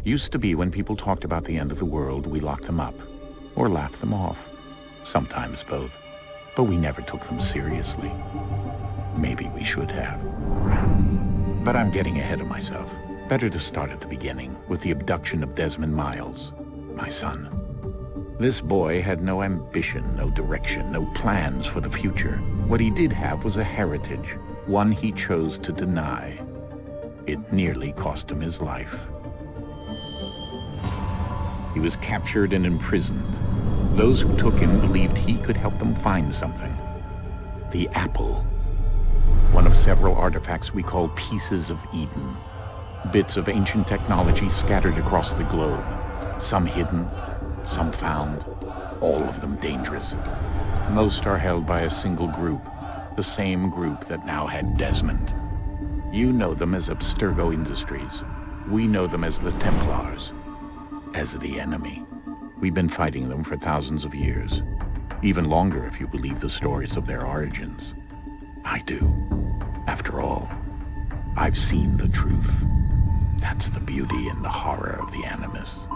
Used to be when people talked about the end of the world, we locked them up, or laughed them off. Sometimes both. But we never took them seriously. Maybe we should have. But I'm getting ahead of myself. Better to start at the beginning, with the abduction of Desmond Miles, my son. This boy had no ambition, no direction, no plans for the future. What he did have was a heritage, one he chose to deny. It nearly cost him his life. He was captured and imprisoned. Those who took him believed he could help them find something. The apple. One of several artifacts we call pieces of Eden. Bits of ancient technology scattered across the globe. Some hidden, some found, all of them dangerous. Most are held by a single group, the same group that now had Desmond. You know them as Abstergo Industries. We know them as the Templars, as the enemy. We've been fighting them for thousands of years, even longer if you believe the stories of their origins. I do. After all, I've seen the truth. That's the beauty and the horror of the Animus.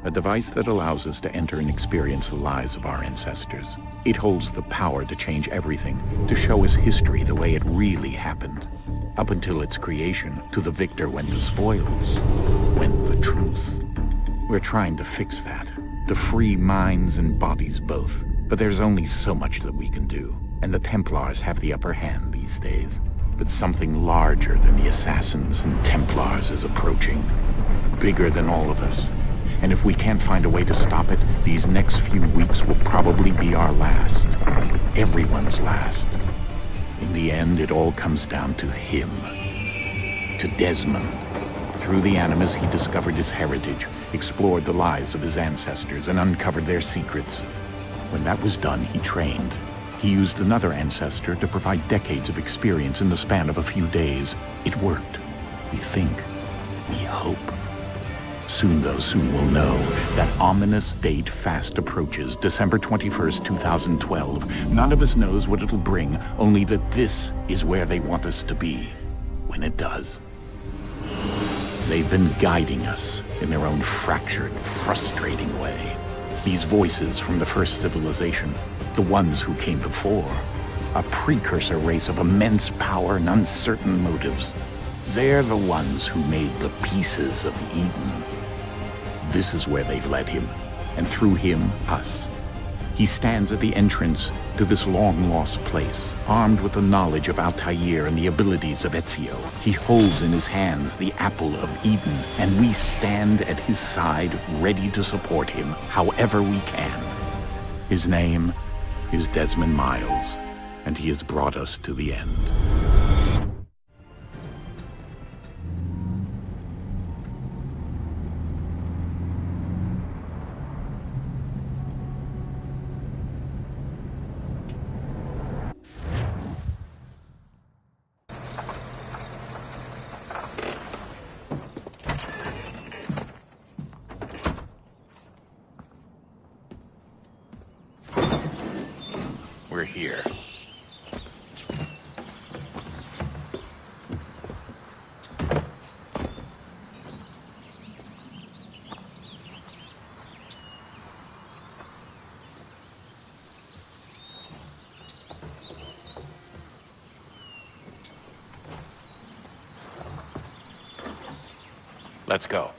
A device that allows us to enter and experience the lives of our ancestors. It holds the power to change everything, to show us history the way it really happened. Up until its creation, to the victor went the spoils, went the truth. We're trying to fix that, to free minds and bodies both. But there's only so much that we can do, and the Templars have the upper hand these days. But something larger than the assassins and Templars is approaching, bigger than all of us. And if we can't find a way to stop it, these next few weeks will probably be our last. Everyone's last. In the end, it all comes down to him. To Desmond. Through the Animus, he discovered his heritage, explored the lives of his ancestors, and uncovered their secrets. When that was done, he trained. He used another ancestor to provide decades of experience in the span of a few days. It worked. We think. We hope. Soon, though, soon we'll know. That ominous date fast approaches, December 21st, 2012. None of us knows what it'll bring, only that this is where they want us to be, when it does. They've been guiding us in their own fractured, frustrating way. These voices from the first civilization, the ones who came before, a precursor race of immense power and uncertain motives. They're the ones who made the pieces of Eden. This is where they've led him, and through him, us. He stands at the entrance to this long-lost place, armed with the knowledge of Altair and the abilities of Ezio. He holds in his hands the apple of Eden, and we stand at his side, ready to support him however we can. His name is Desmond Miles, and he has brought us to the end. We're here. Let's go.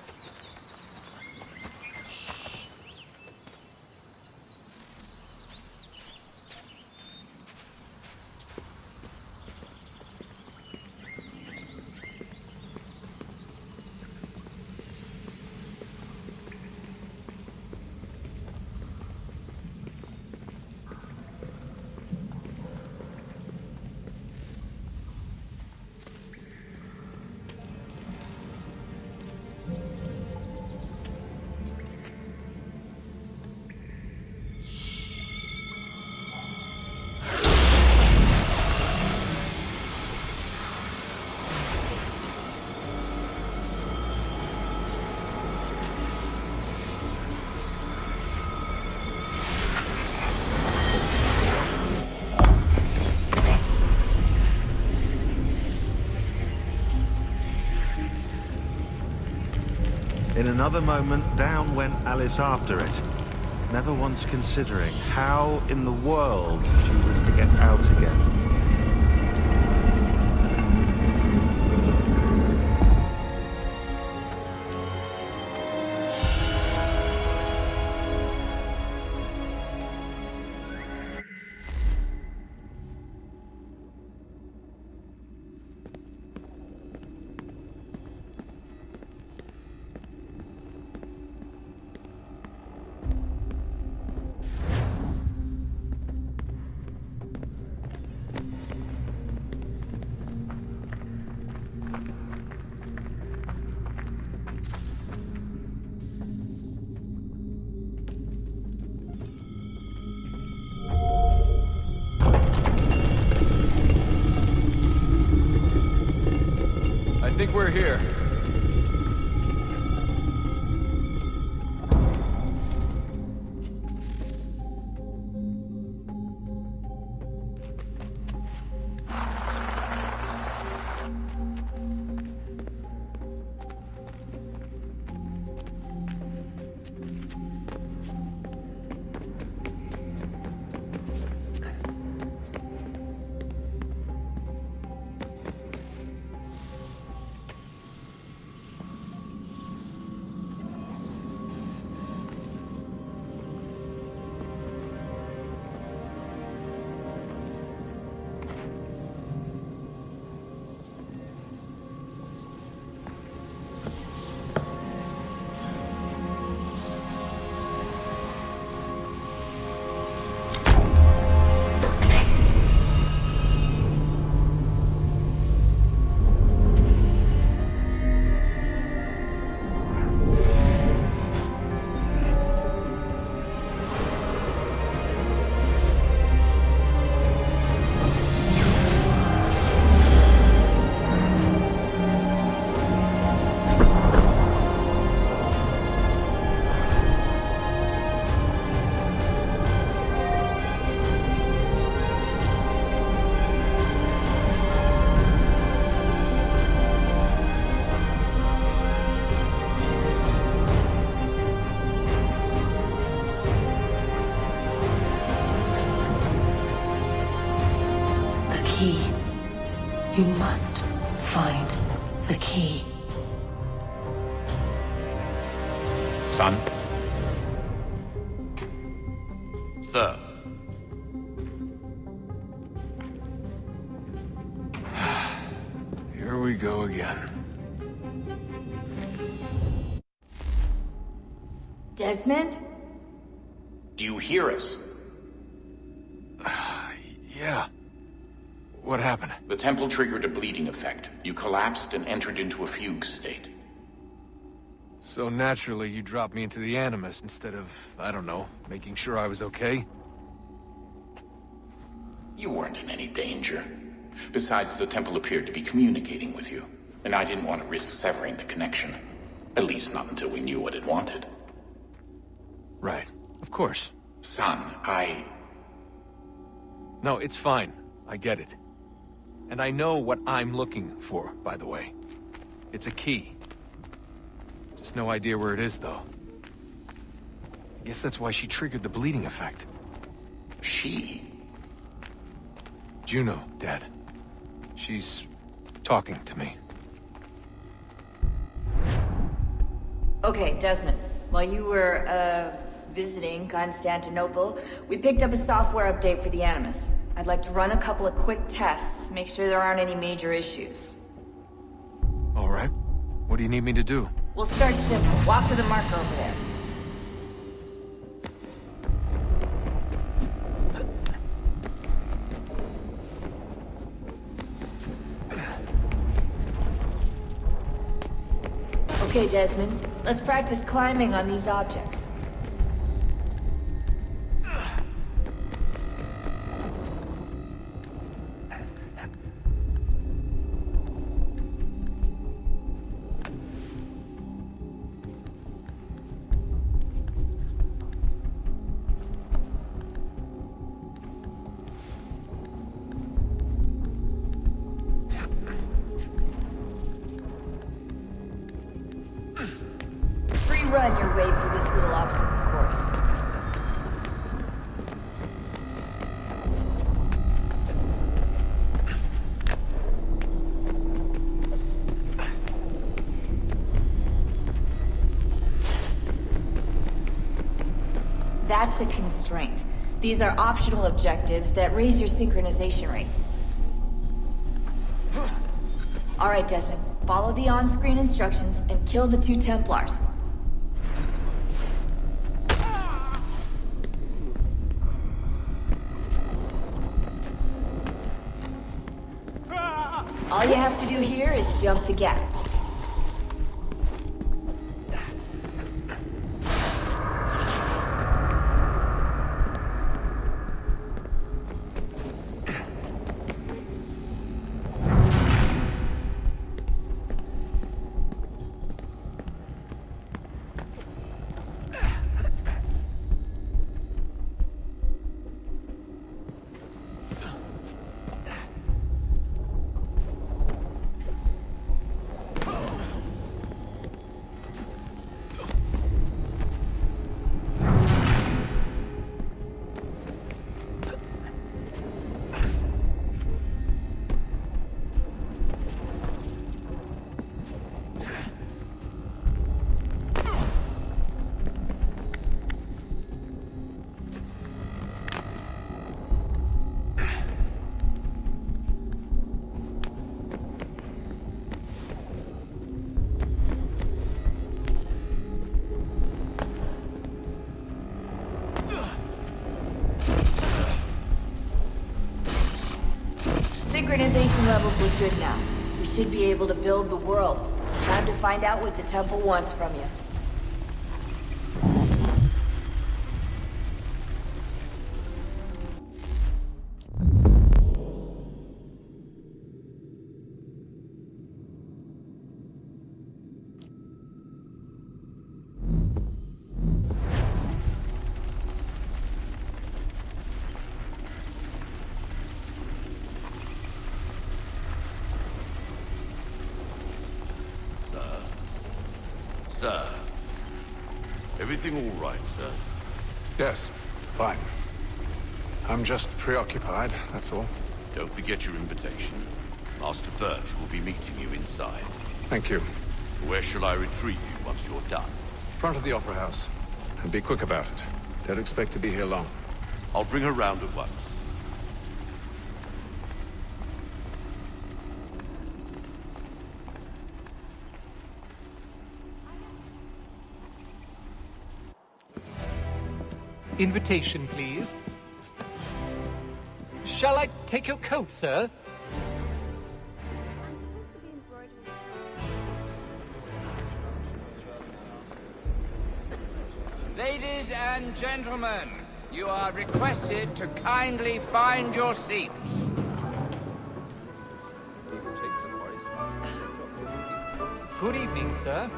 In another moment, down went Alice after it, never once considering how in the world she was to get out again. I think we're here. You must find the key. Son? Sir. Here we go again. Desmond? Do you hear us? Yeah. What happened? The temple triggered a bleeding effect. You collapsed and entered into a fugue state. So naturally, you dropped me into the Animus instead of, I don't know, making sure I was okay? You weren't in any danger. Besides, the temple appeared to be communicating with you, and I didn't want to risk severing the connection. At least not until we knew what it wanted. Right. Of course. Son, No, it's fine. I get it. And I know what I'm looking for, by the way. It's a key. Just no idea where it is, though. I guess that's why she triggered the bleeding effect. She? Juno, Dad. She's talking to me. Okay, Desmond. While you were, visiting Constantinople, we picked up a software update for the Animus. I'd like to run a couple of quick tests, make sure there aren't any major issues. All right. What do you need me to do? We'll start simple. Walk to the marker over there. Okay, Desmond. Let's practice climbing on these objects. free run your way through this little obstacle course. That's a constraint. These are optional objectives that raise your synchronization rate. Alright, Desmond. Follow the on-screen instructions and kill the 2 Templars. All you have to do here is jump the gap. Synchronization levels look good now. We should be able to build the world. Time to find out what the temple wants from you. Sir. Everything all right, sir? Yes, fine. I'm just preoccupied, that's all. Don't forget your invitation. Master Birch will be meeting you inside. Thank you. Where shall I retrieve you once you're done? Front of the Opera House. And be quick about it. Don't expect to be here long. I'll bring her round at once. Invitation, please. Shall I take your coat, sir? Ladies and gentlemen, you are requested to kindly find your seats. Good evening, sir.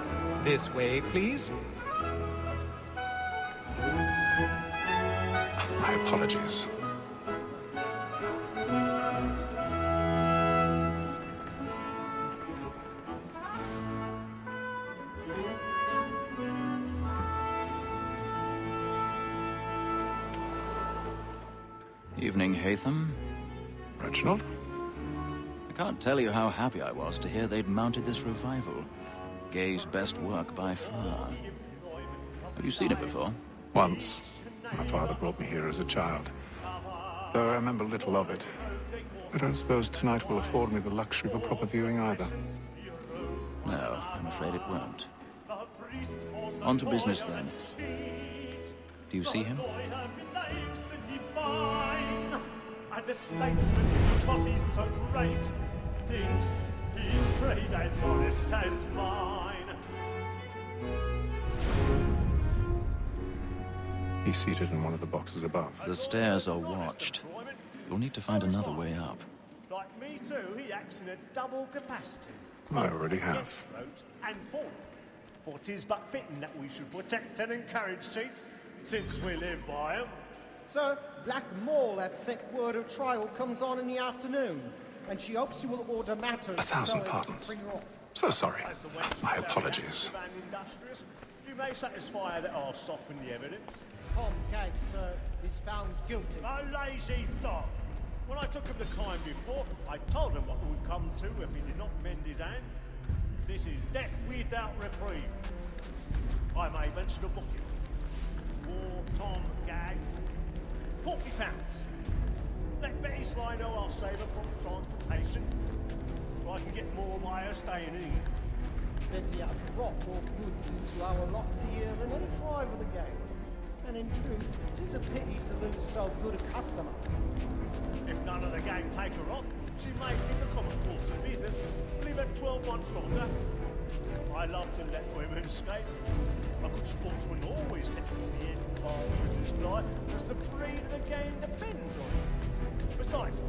This way, please. My apologies. Evening, Haytham. Reginald? I can't tell you how happy I was to hear they'd mounted this revival. Gay's best work by far. Have you seen it before? Once. My father brought me here as a child. Though I remember little of it. I don't suppose tonight will afford me the luxury of a proper viewing either. No, I'm afraid it won't. On to business, then. Do you see him? And the statesman, because he's so great, thinks his trade as honest as mine. He's seated in one of the boxes above. The stairs are watched. You'll need to find another way up. Like me too, he acts in a double capacity. I already have. And for. For 'tis but fitting that we should protect and encourage cheats, since we live by 'em. Sir, Black Maul had set word of trial comes on in the afternoon, and she hopes you will order matters 1,000 so as to pardons. bring her off. So sorry. My apologies. You may satisfy that I'll soften the evidence. Tom Gag, sir, is found guilty. A lazy dog. When I took him the time before, I told him what would come to if he did not mend his hand. This is death without reprieve. I may mention a booking. For Tom Gag, £40. Let Betty Sly know I'll save her from transportation, so I can get more by her staying in. Betty has brought more goods into our lot here than any five of the gang. And in truth, it is a pity to lose so good a customer. If none of the gang take her off, she may in the common course of business leave her 12 months longer. I love to let women escape. A good sportsman always lets the end partridges fly, as the breed of the game depends on it. Besides,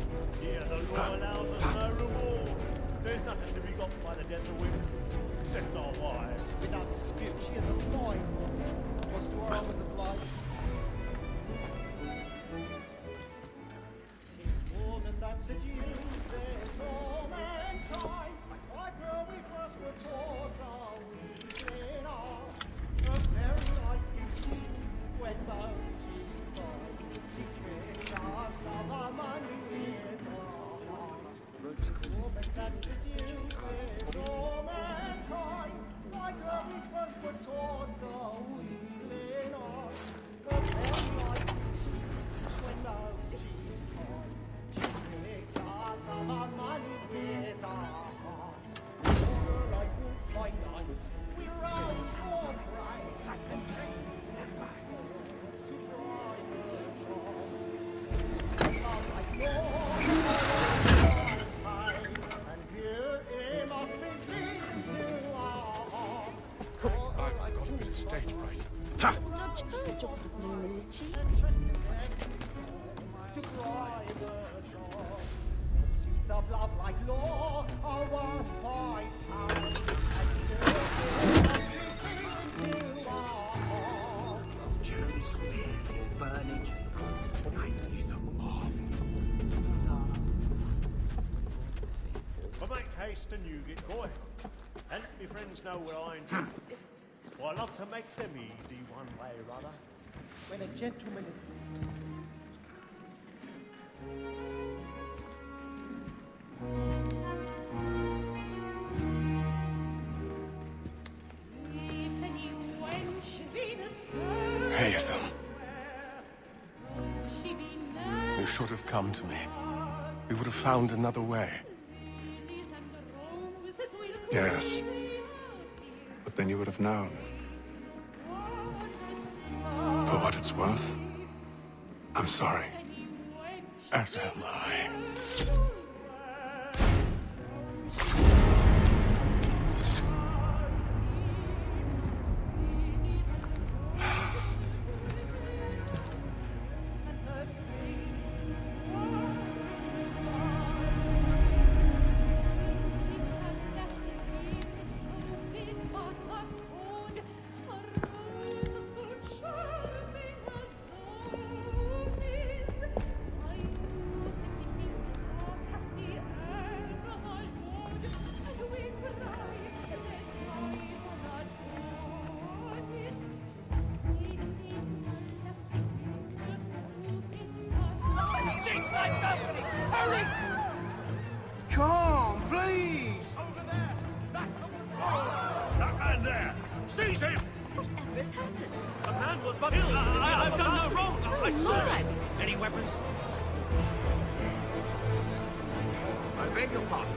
here the law allows us no reward. There's nothing to be got by the death of women, except our wives. Without dispute, she is a fine woman. Was to her honours obliged. Tis woman that seduces all mankind. Like her we first were taught how we are. Her very eyes can cheat when most she's born. She tricks us of our money with her heart. Woman that seduces all mankind. Like her we first were taught how we are. Her very eyes can cheat when most she's born. She tricks us of our money with her heart. Like wolves by night, we rouse for pride and drink and fight. To drive the love like Lord, and here it must be pleasing to our hearts. I've got a bit of stage fright. To drive the shore. Pursuits of love like law are won by power. Joe's really burning. Tonight is a marvel. I make haste and you get going. And let me friends know what I intend. For I love to make them easy one way or other. When a gentleman is Haytham. You should have come to me. We would have found another way. Yes. But then you would have known. For what it's worth, I'm sorry. As am I. Come, please! Over there! That man there! Seize him! Whatever has happened? The man was killed! I've done no wrong! I swear! Any weapons? I beg your pardon.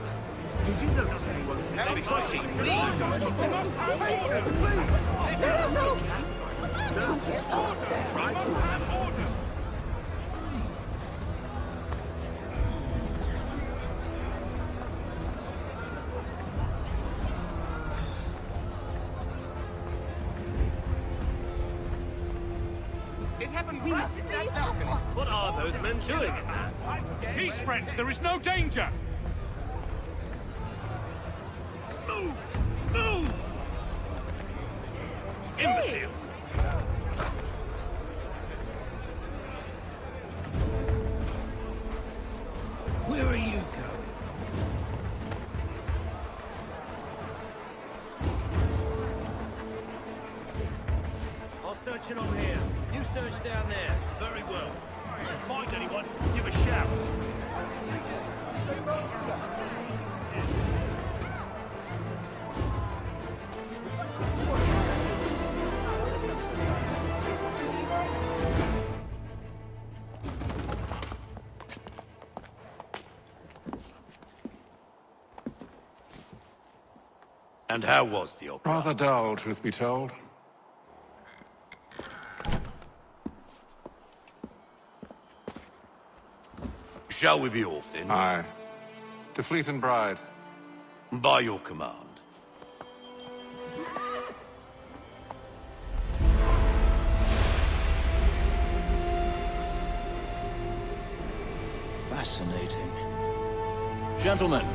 Did you notice anyone? Stop pushing, please! We must have order! Right to have order! What are those men doing in there? Peace, friends, there is no danger! Move! Move! Imbecile! Where are you going? Searching on here. You search down there. Very well. Find anyone, give a shout. And how was the opera? Rather dull, truth be told. Shall we be off then? Aye. To Fleet and Bride. By your command. Fascinating. Gentlemen,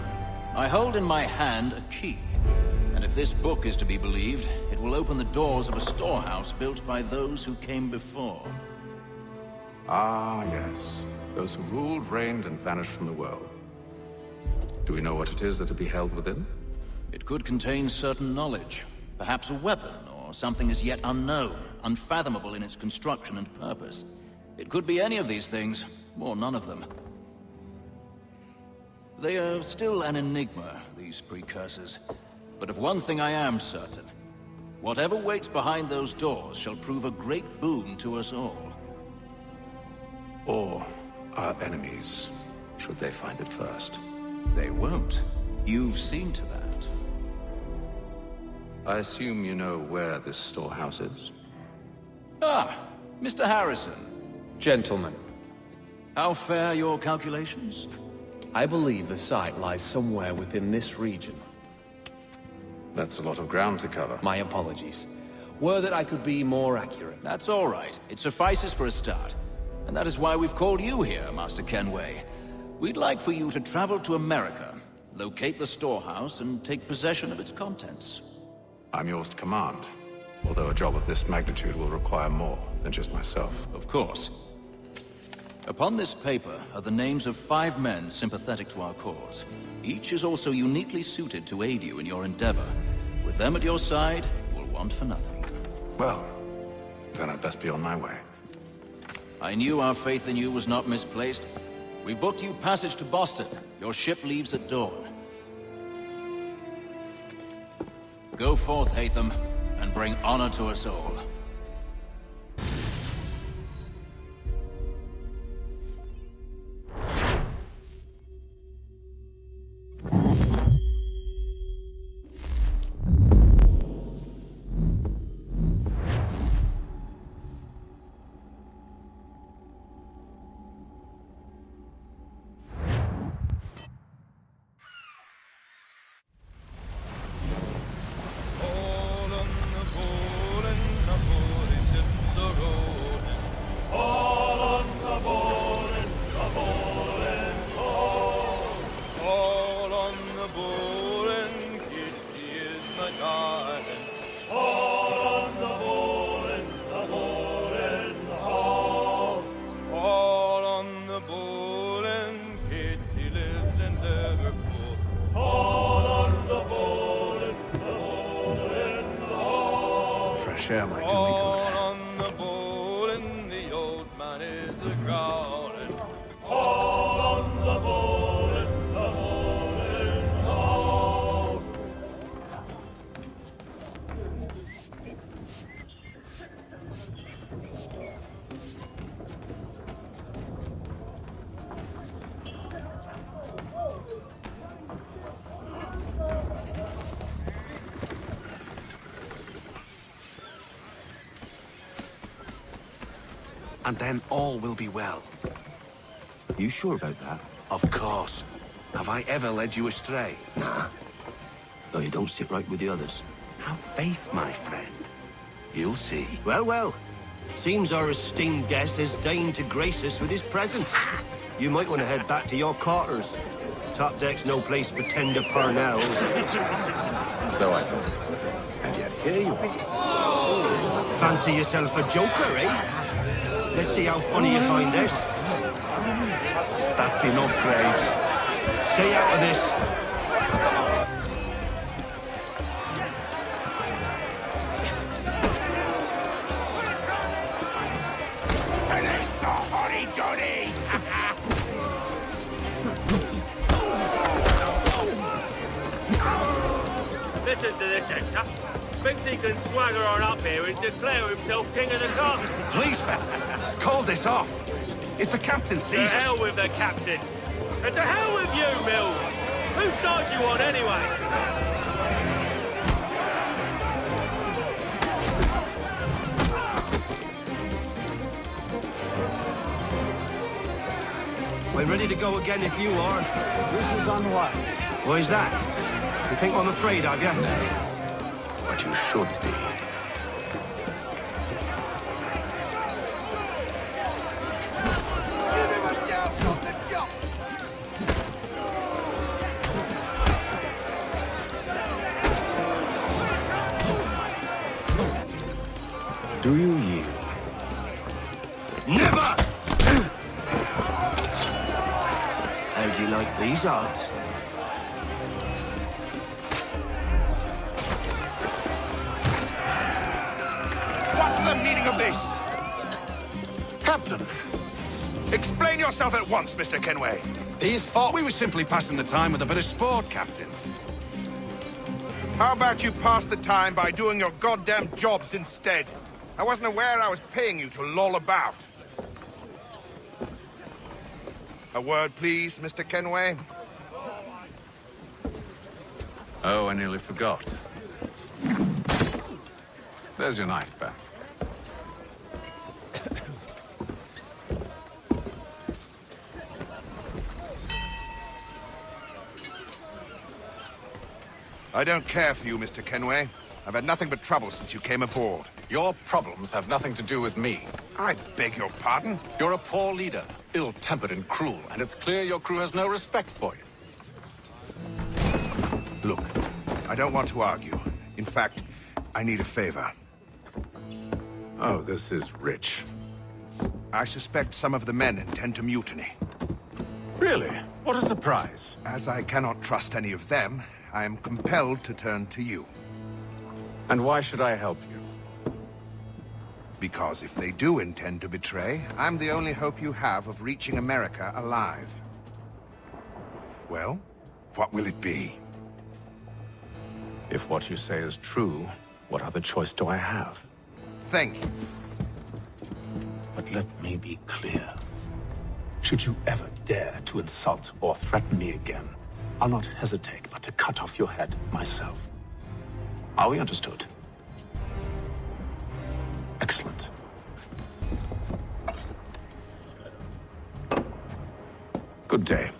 I hold in my hand a key. And if this book is to be believed, it will open the doors of a storehouse built by those who came before. Ah, yes. Those who ruled, reigned, and vanished from the world. Do we know what it is that will be held within? It could contain certain knowledge. Perhaps a weapon, or something as yet unknown, unfathomable in its construction and purpose. It could be any of these things, or none of them. They are still an enigma, these precursors. But of one thing I am certain. Whatever waits behind those doors shall prove a great boon to us all. Or our enemies, should they find it first. They won't. You've seen to that. I assume you know where this storehouse is? Ah, Mr. Harrison. Gentlemen, How fare your calculations? I believe the site lies somewhere within this region. That's a lot of ground to cover. My apologies. Were that I could be more accurate. That's all right. It suffices for a start. And that is why we've called you here, Master Kenway. We'd like for you to travel to America, locate the storehouse, and take possession of its contents. I'm yours to command, although a job of this magnitude will require more than just myself. Of course. Upon this paper are the names of 5 men sympathetic to our cause. Each is also uniquely suited to aid you in your endeavor. With them at your side, you will want for nothing. Well, then I'd best be on my way. I knew our faith in you was not misplaced. We've booked you passage to Boston. Your ship leaves at dawn. Go forth, Haytham, and bring honor to us all. Share my Tommy good. On the bowl and the old man is a-growling. All on the bowl and the bowling all. And then all will be well. You sure about that? Of course. Have I ever led you astray? Nah. Though you don't sit right with the others. Have faith, my friend. You'll see. Well, well. Seems our esteemed guest has deigned to grace us with his presence. You might want to head back to your quarters. Top deck's no place for tender parnells. So I thought. And yet here you be. Fancy yourself a joker, eh? Let's see how funny you find this. That's enough, Graves. Stay out of this. Listen to this, Hector. Thinks he can swagger on up here and declare himself king of the castle. Please, call this off. If the captain sees us... To hell with the captain. And to hell with you, Mills. Whose side you on, anyway? We're ready to go again if you are. This is unwise. Why is that? You think I'm afraid of you? But you should be. Do you yield? Never! How do you like these odds? What's the meaning of this? Captain! Explain yourself at once, Mr. Kenway. These thought we were simply passing the time with a bit of sport, Captain. How about you pass the time by doing your goddamn jobs instead? I wasn't aware I was paying you to loll about. A word, please, Mr. Kenway. Oh, I nearly forgot. There's your knife back. I don't care for you, Mr. Kenway. I've had nothing but trouble since you came aboard. Your problems have nothing to do with me. I beg your pardon? You're a poor leader, ill-tempered and cruel, and it's clear your crew has no respect for you. Look, I don't want to argue. In fact, I need a favor. Oh, this is rich. I suspect some of the men intend to mutiny. Really? What a surprise. As I cannot trust any of them, I am compelled to turn to you. And why should I help you? Because if they do intend to betray, I'm the only hope you have of reaching America alive. Well, what will it be? If what you say is true, what other choice do I have? Thank you. But let me be clear. Should you ever dare to insult or threaten me again, I'll not hesitate but to cut off your head myself. Are we understood? Excellent. Good day.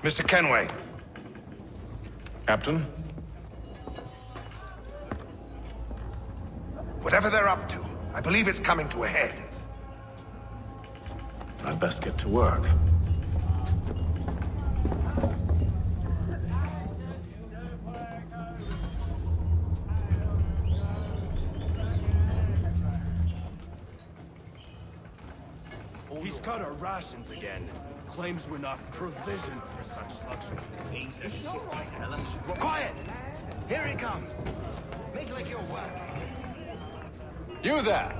Mr. Kenway. Captain? Whatever they're up to, I believe it's coming to a head. I'd best get to work. He's cut our rations again. Claims we're not provisioned for such luxuries. Quiet! Here he comes! Make like you're working. You there.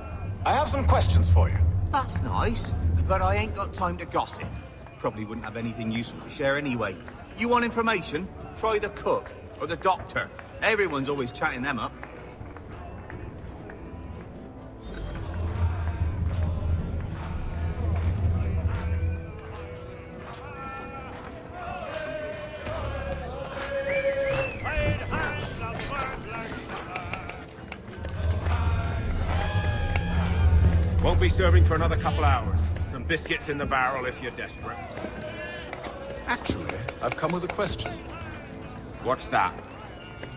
I have some questions for you. That's nice, but I ain't got time to gossip. Probably wouldn't have anything useful to share anyway. You want information? Try the cook, or the doctor. Everyone's always chatting them up. Won't be serving for another couple hours. Some biscuits in the barrel if you're desperate. Actually, I've come with a question. What's that?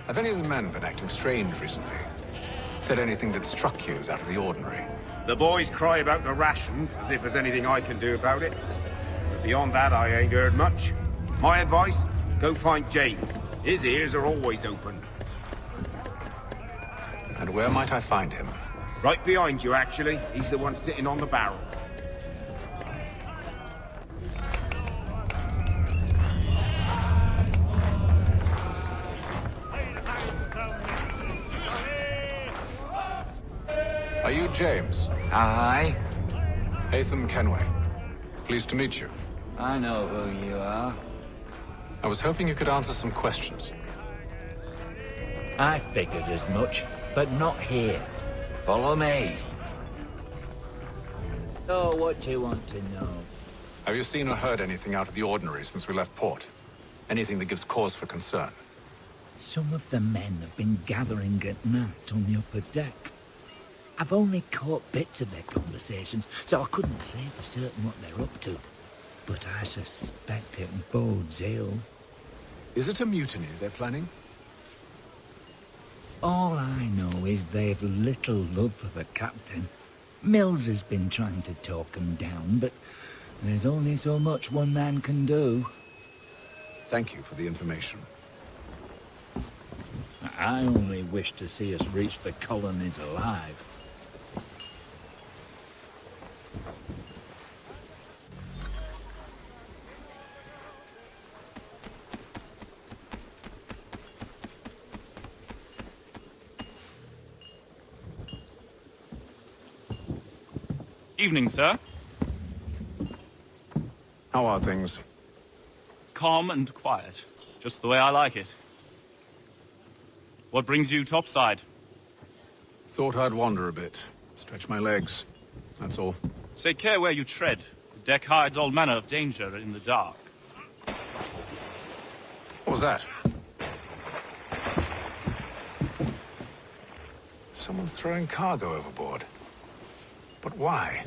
Have any of the men been acting strange recently? Said anything that struck you as out of the ordinary? The boys cry about the rations, as if there's anything I can do about it. But beyond that, I ain't heard much. My advice? Go find James. His ears are always open. And where might I find him? Right behind you, actually. He's the one sitting on the barrel. Are you James? Aye. Haytham Kenway. Pleased to meet you. I know who you are. I was hoping you could answer some questions. I figured as much, but not here. Follow me. So, what do you want to know? Have you seen or heard anything out of the ordinary since we left port? Anything that gives cause for concern? Some of the men have been gathering at night on the upper deck. I've only caught bits of their conversations, so I couldn't say for certain what they're up to. But I suspect it bodes ill. Is it a mutiny they're planning? All I know is they've little love for the captain. Mills has been trying to talk him down, but there's only so much one man can do. Thank you for the information. I only wish to see us reach the colonies alive. Evening, sir. How are things? Calm and quiet. Just the way I like it. What brings you topside? Thought I'd wander a bit. Stretch my legs. That's all. Take care where you tread. The deck hides all manner of danger in the dark. What was that? Someone's throwing cargo overboard. But why?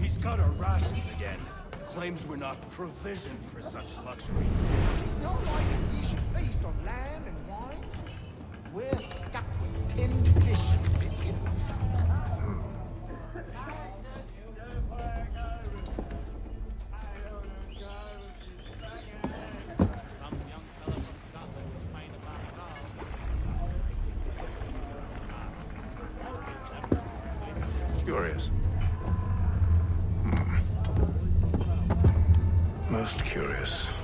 He's got our rations again. Claims we're not provisioned for such luxuries. It's not like you should feast on land and wine. We're stuck with tinned fish and biscuits. Curious. Most curious.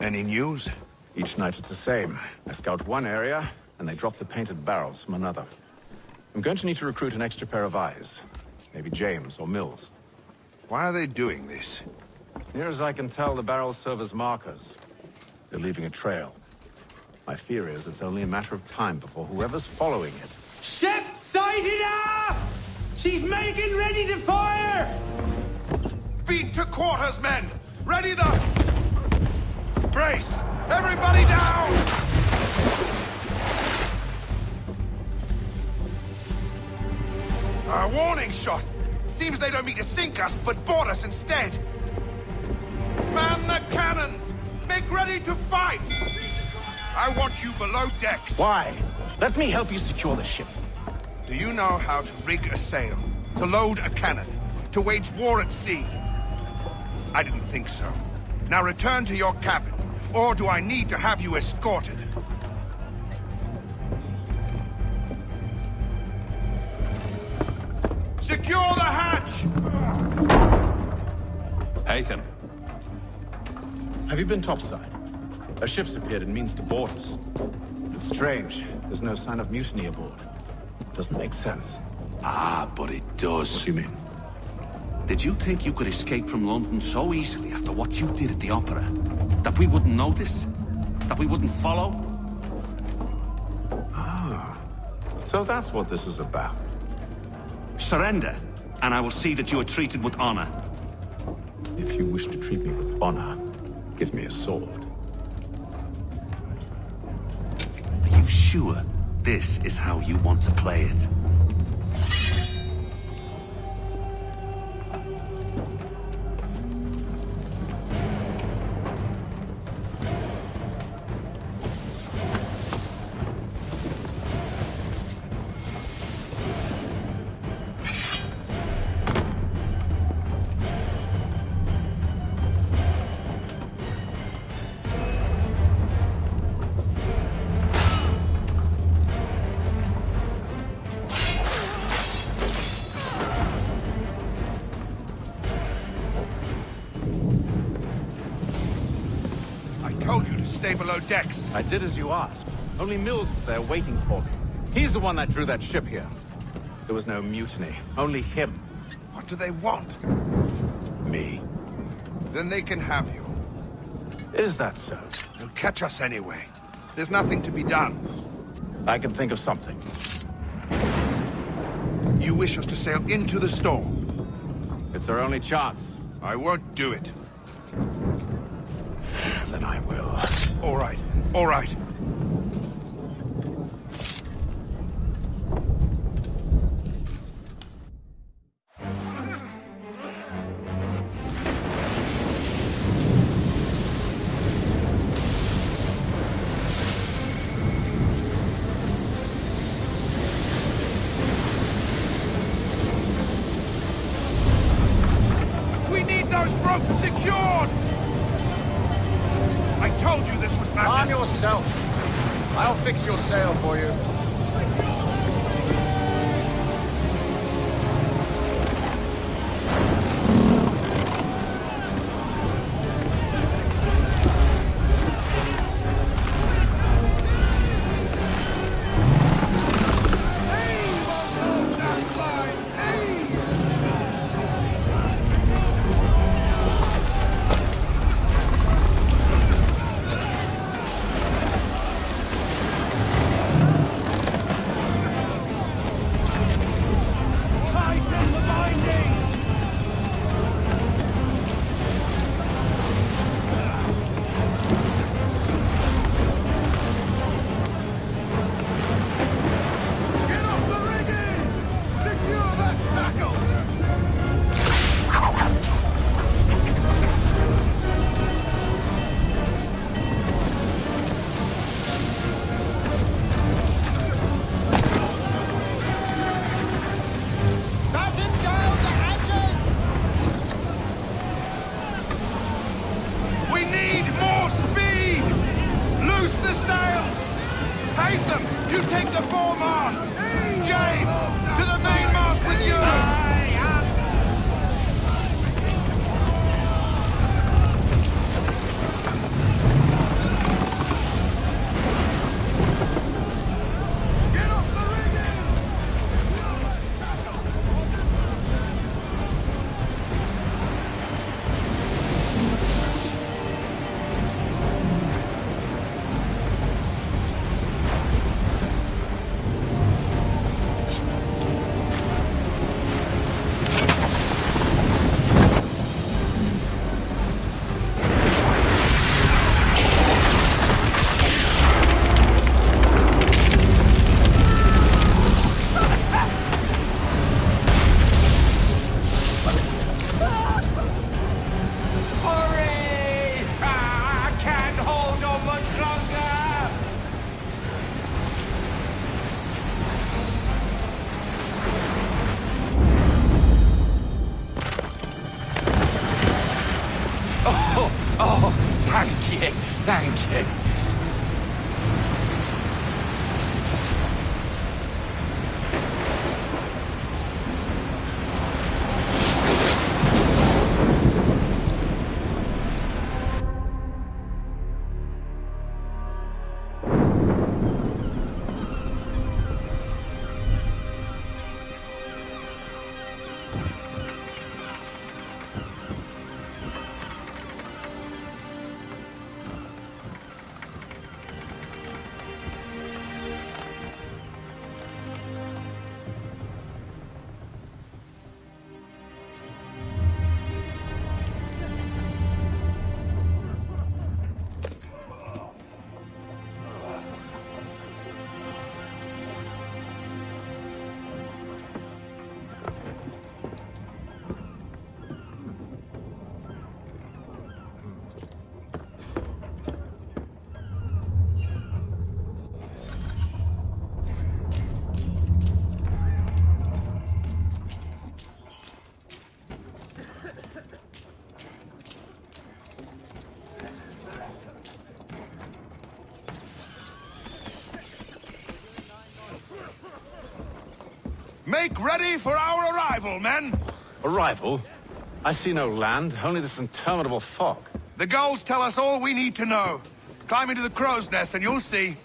Any news? Each night it's the same. I scout one area, and they drop the painted barrels from another. I'm going to need to recruit an extra pair of eyes. Maybe James or Mills. Why are they doing this? Near as I can tell, the barrels serve as markers. They're leaving a trail. My fear is it's only a matter of time before whoever's following it... Ship sighted aft! She's making ready to fire! Feet to quarters, men! Ready the... Brace! Everybody down! A warning shot! Seems they don't mean to sink us, but board us instead! Man the cannons! Make ready to fight! I want you below decks! Why? Let me help you secure the ship. Do you know how to rig a sail? To load a cannon? To wage war at sea? I didn't think so. Now return to your cabin, or do I need to have you escorted? Secure the hatch! Haytham. Have you been topside? A ship's appeared and means to board us. It's strange. There's no sign of mutiny aboard. Doesn't make sense. Ah, but it does. What do you mean? Did you think you could escape from London so easily after what you did at the opera? That we wouldn't notice? That we wouldn't follow? Ah. So that's what this is about. Surrender, and I will see that you are treated with honor. If you wish to treat me with honor, give me a sword. Are you sure this is how you want to play it? Stay below decks. I did as you asked. Only Mills was there waiting for me. He's the one that drew that ship here. There was no mutiny, only him. What do they want? Me. Then they can have you. Is that so? They'll catch us anyway. There's nothing to be done. I can think of something. You wish us to sail into the storm? It's our only chance. I won't do it. Then I will. All right. All right. We need those ropes secured! I told you this was madness! Arm yourself! I'll fix your sail for you. Make ready for our arrival, men! Arrival? I see no land, only this interminable fog. The gulls tell us all we need to know. Climb into the crow's nest and you'll see.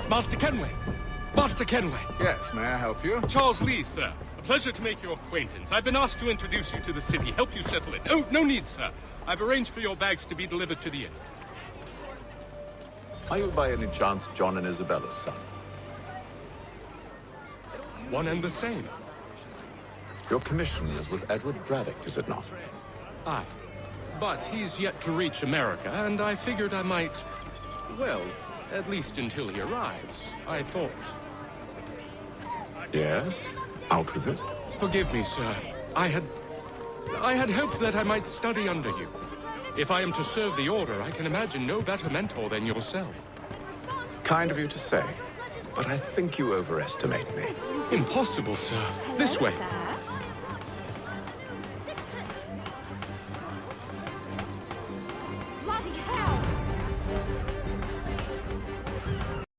Master Kenway! Master Kenway! Yes, may I help you? Charles Lee, sir. A pleasure to make your acquaintance. I've been asked to introduce you to the city, help you settle it. Oh, no need, sir. I've arranged for your bags to be delivered to the inn. Are you by any chance John and Isabella's son? One and the same. Your commission is with Edward Braddock, is it not? Aye. But he's yet to reach America, and I figured I might... well, at least until he arrives, I thought. Yes? Out with it. Forgive me, sir. I had hoped that I might study under you. If I am to serve the Order, I can imagine no better mentor than yourself. Kind of you to say, but I think you overestimate me. Impossible, sir. This way.